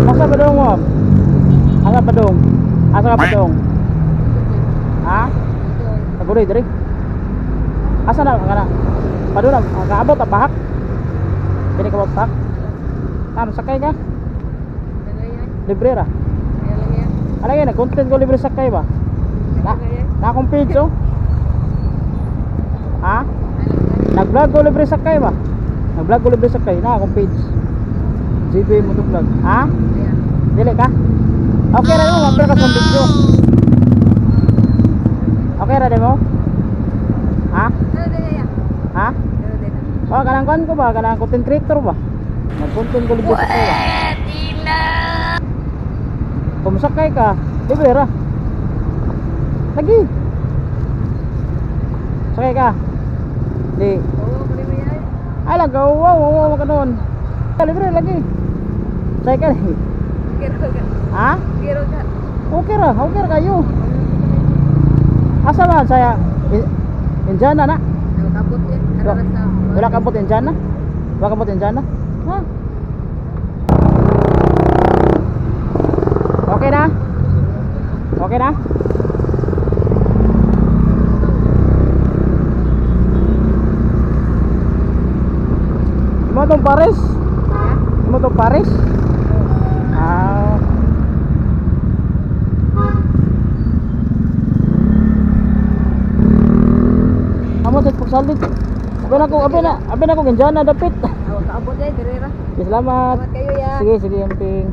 Asa ba dong mo? Asa ba dong? Asa ka ba dong? Ha? Taguloy diri. Asa na ka na? Padung na kaabot ang bahak. Dili ka ba bahak? Tama sakay ka? Libre ra. Ano yan? Content ko libre sakay ba? Na akong page oh. Ha? Nag-vlog ko libre sakay ba? Nag-vlog ko libre sakay na akong page. JB Moto Vlog. Ha? Dili ka? Okay ra mo, mag-vlog ka sa video. Okay ra mo? Ha? Ha? Oh, kanang kuan ko ba? Kanang content creator ba? Nag-content ko libre sakay ba? Kung sakay ka, libre ra. Lagi. Sakay ka. Di. Ay lang, wow, makanon. Libre lagi. Sakay ka. Ha? Okay ra kayo. Asa ba saya? Indiana na. Wala kabot Indiana? Wala kabot Indiana? Ha? Okay na? Okay na? Imo tong Paris? Imo tong Paris? Ah. Amo sa pagsalit. Abi na ko ganyan na dapit. Kaabot ay dirira. Salamat. Salamat kayo ya. Sige, amping.